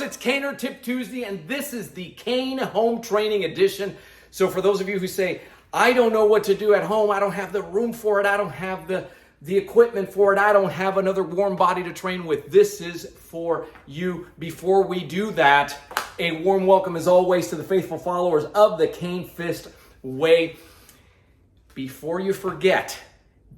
course, it's Caner Tip Tuesday, and this is the Cane Home Training Edition. So for those of you who say, I don't know what to do at home, I don't have the room for it, I don't have the equipment for it, I don't have another warm body to train with, this is for you. Before we do that, a warm welcome as always to the faithful followers of the Cane Fist Way. Before you forget,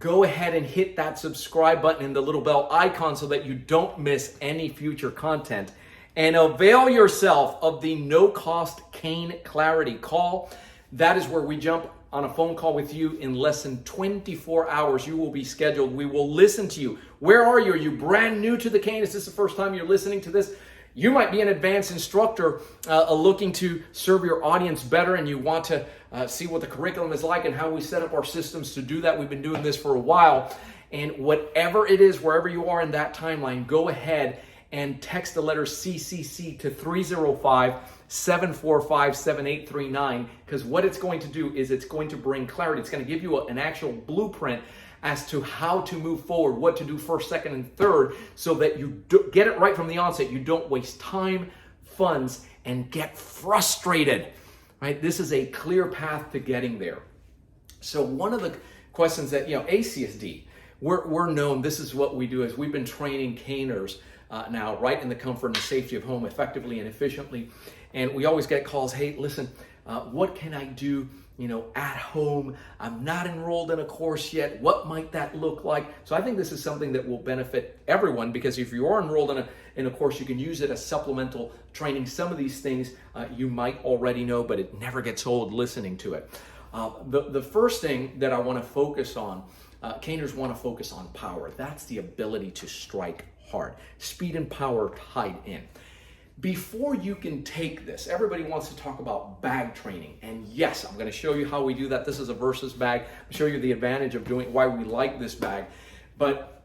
go ahead and hit that subscribe button and the little bell icon so that you don't miss any future content. And avail yourself of the no-cost Cane Clarity Call. That is where we jump on a phone call with you in less than 24 hours. You will be scheduled. We will listen to you. Where are you? Are you brand new to the cane? Is this the first time you're listening to this? You might be an advanced instructor looking to serve your audience better, and you want to see what the curriculum is like and how we set up our systems to do that. We've been doing this for a while. And whatever it is, wherever you are in that timeline, go ahead and text the letter CCC to 305-745-7839, because what it's going to do is it's going to bring clarity. It's going to give you an actual blueprint as to how to move forward, what to do first, second, and third, so that you get it right from the onset. You don't waste time, funds, and get frustrated, right? This is a clear path to getting there. So one of the questions that, ACSD, we're known, this is what we do, is we've been training caners now right in the comfort and safety of home effectively and efficiently. And we always get calls, hey, listen, what can I do at home? I'm not enrolled in a course yet. What might that look like? So I think this is something that will benefit everyone, because if you are enrolled in a course, you can use it as supplemental training. Some of these things you might already know, but it never gets old listening to it. The first thing that I want to focus on, caners want to focus on power. That's the ability to strike hard. Speed and power tied in. Before you can take this, everybody wants to talk about bag training. And yes, I'm going to show you how we do that. This is a versus bag. I'll show you the advantage of doing, why we like this bag. But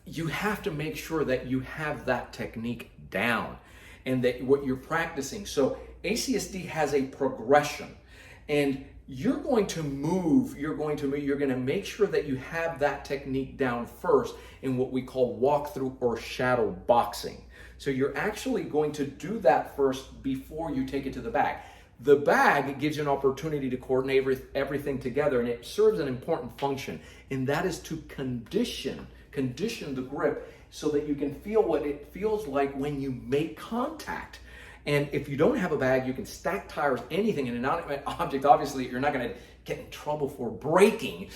you have to make sure that you have that technique down and that what you're practicing. So ACSD has a progression, and you're going to make sure that you have that technique down first in what we call walkthrough or shadow boxing. So you're actually going to do that first before you take it to the bag. The bag gives you an opportunity to coordinate everything together, and it serves an important function, and that is to condition the grip so that you can feel what it feels like when you make contact. And if you don't have a bag, you can stack tires, anything, in an object. Obviously, you're not going to get in trouble for braking,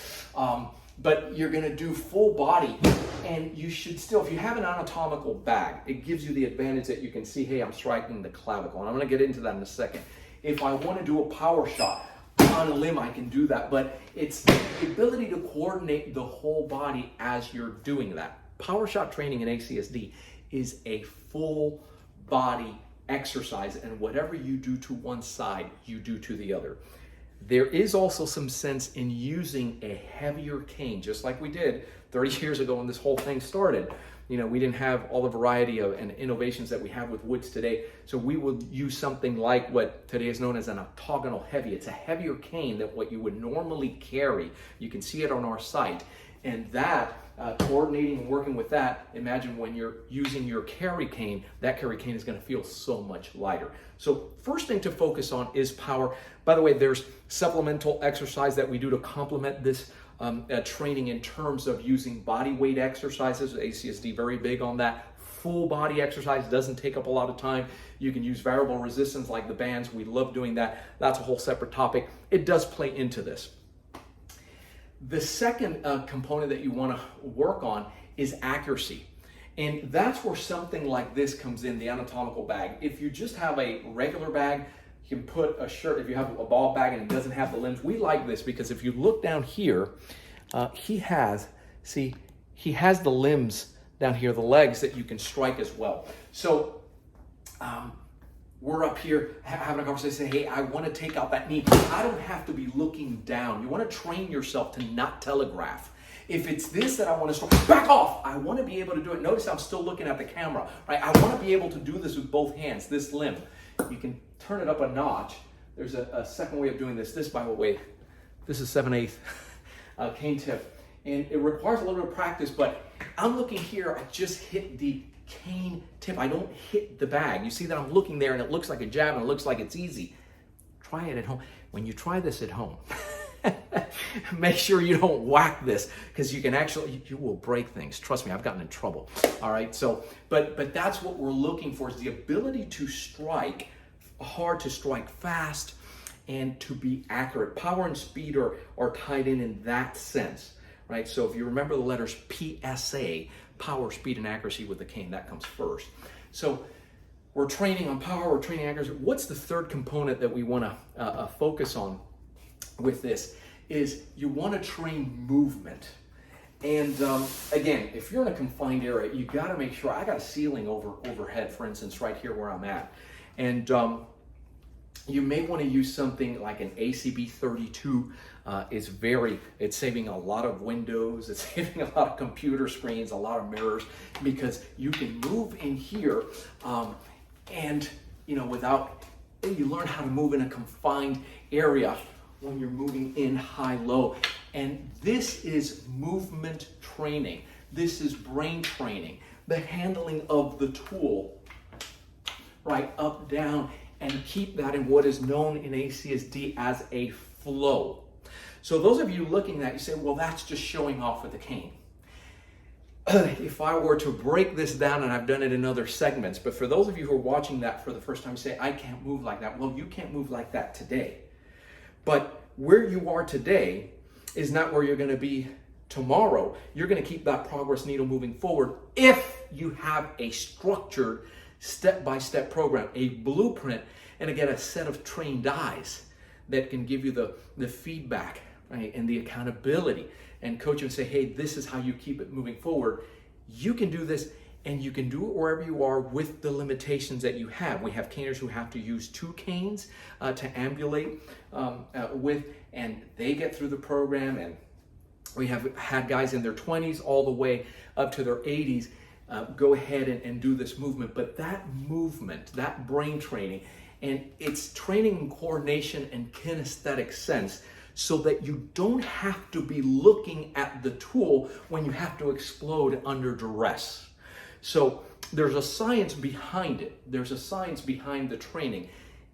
but you're going to do full body. And you should still, if you have an anatomical bag, it gives you the advantage that you can see, hey, I'm striking the clavicle. And I'm going to get into that in a second. If I want to do a power shot on a limb, I can do that. But it's the ability to coordinate the whole body as you're doing that. Power shot training in ACSD is a full body exercise, and whatever you do to one side, you do to the other. There is also some sense in using a heavier cane, just like we did 30 years ago when this whole thing started. We didn't have all the variety and innovations that we have with woods today. So we would use something like what today is known as an octagonal heavy. It's a heavier cane than what you would normally carry. You can see it on our site. And that, coordinating and working with that, imagine when you're using your carry cane, that carry cane is going to feel so much lighter. So first thing to focus on is power. By the way, there's supplemental exercise that we do to complement this training in terms of using body weight exercises. ACSD very big on that. Full body exercise doesn't take up a lot of time. You can use variable resistance like the bands. We love doing that. That's a whole separate topic. It does play into this. The second component that you want to work on is accuracy. And that's where something like this comes in, the anatomical bag. If you just have a regular bag, you can put a shirt, if you have a ball bag and it doesn't have the limbs. We like this because if you look down here, he has the limbs down here, the legs that you can strike as well. So we're up here having a conversation, say, hey, I want to take out that knee. I don't have to be looking down. You want to train yourself to not telegraph. If it's this that I want to strike, back off. I want to be able to do it. Notice I'm still looking at the camera, right? I want to be able to do this with both hands, this limb. You can turn it up a notch. There's a second way of doing this. This, by the way, this is 7/8 cane tip. And it requires a little bit of practice, but I'm looking here, I just hit the cane tip. I don't hit the bag. You see that I'm looking there and it looks like a jab and it looks like it's easy. Try it at home. When you try this at home, make sure you don't whack this, because you will break things. Trust me, I've gotten in trouble. All right, so, but that's what we're looking for, is the ability to strike hard, to strike fast, and to be accurate. Power and speed are tied in that sense, right? So if you remember the letters PSA, power, speed, and accuracy with the cane, that comes first. So we're training on power, we're training accuracy. What's the third component that we want to focus on with this? Is you want to train movement. And again, if you're in a confined area, you got to make sure. I got a ceiling overhead, for instance, right here where I'm at. And you may want to use something like an ACB 32. It's saving a lot of windows, it's saving a lot of computer screens, a lot of mirrors, because you can move in here and, you learn how to move in a confined area when you're moving in high-low. And this is movement training. This is brain training. The handling of the tool, right, up, down, and keep that in what is known in ACSD as a flow. So those of you looking at that, you say, well, that's just showing off with the cane. If I were to break this down, and I've done it in other segments, but for those of you who are watching that for the first time, say, I can't move like that. Well, you can't move like that today. But where you are today is not where you're going to be tomorrow. You're going to keep that progress needle moving forward if you have a structured step-by-step program, a blueprint, and again, a set of trained eyes that can give you the feedback, right, and the accountability, and coach you and say, hey, this is how you keep it moving forward. You can do this, and you can do it wherever you are with the limitations that you have. We have caners who have to use 2 canes to ambulate with, and they get through the program. And we have had guys in their 20s all the way up to their 80s go ahead and do this movement. But that movement, that brain training, and it's training in coordination and kinesthetic sense, so that you don't have to be looking at the tool when you have to explode under duress. So there's a science behind it. There's a science behind the training.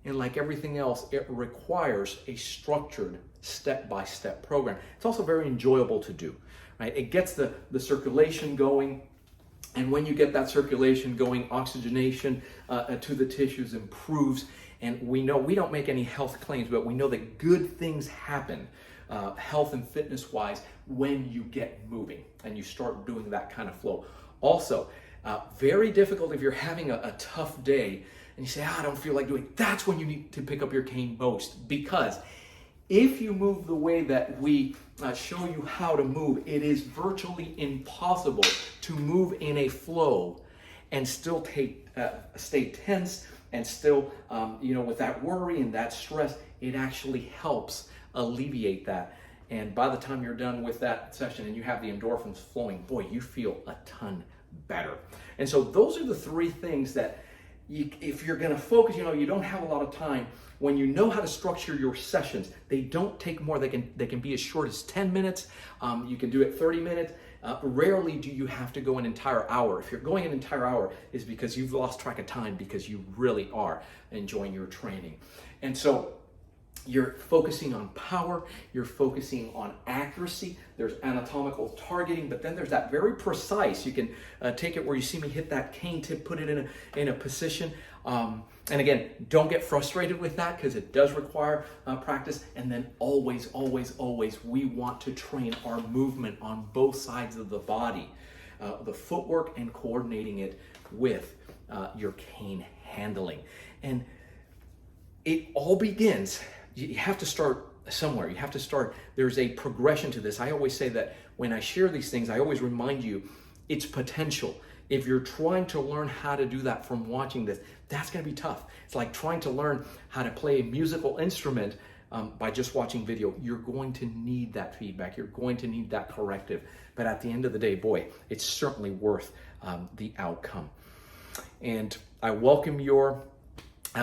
And like everything else, it requires a structured step-by-step program. It's also very enjoyable to do, right? It gets the circulation going. And when you get that circulation going, oxygenation to the tissues improves. And we know, we don't make any health claims, but we know that good things happen health and fitness-wise when you get moving and you start doing that kind of flow. Also, very difficult if you're having a tough day and you say, I don't feel like doing it. That's when you need to pick up your cane most, because if you move the way that we show you how to move, it is virtually impossible to move in a flow and still stay tense and still, with that worry and that stress. It actually helps alleviate that. And by the time you're done with that session and you have the endorphins flowing, boy, you feel a ton better. And so those are the 3 things that if you're going to focus, you don't have a lot of time. When you know how to structure your sessions, they don't take more. They can be as short as 10 minutes. You can do it 30 minutes. Rarely do you have to go an entire hour. If you're going an entire hour, is because you've lost track of time, because you really are enjoying your training. And so you're focusing on power, you're focusing on accuracy, there's anatomical targeting, but then there's that very precise. You can take it where you see me hit that cane tip, put it in a position. And again, don't get frustrated with that, because it does require practice. And then always, always, always, we want to train our movement on both sides of the body, the footwork and coordinating it with your cane handling. And it all begins, you have to start somewhere. You have to start, there's a progression to this. I always say that when I share these things, I always remind you it's potential. If you're trying to learn how to do that from watching this, that's going to be tough. It's like trying to learn how to play a musical instrument by just watching video. You're going to need that feedback. You're going to need that corrective. But at the end of the day, boy, it's certainly worth the outcome. And I welcome your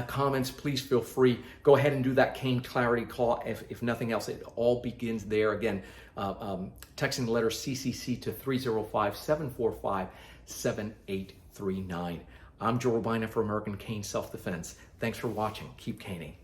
comments, please feel free. Go ahead and do that cane clarity call. If nothing else, it all begins there. Again, texting the letter CCC to 305-745-7839. I'm Joe Robaina for American Cane Self-Defense. Thanks for watching. Keep caning.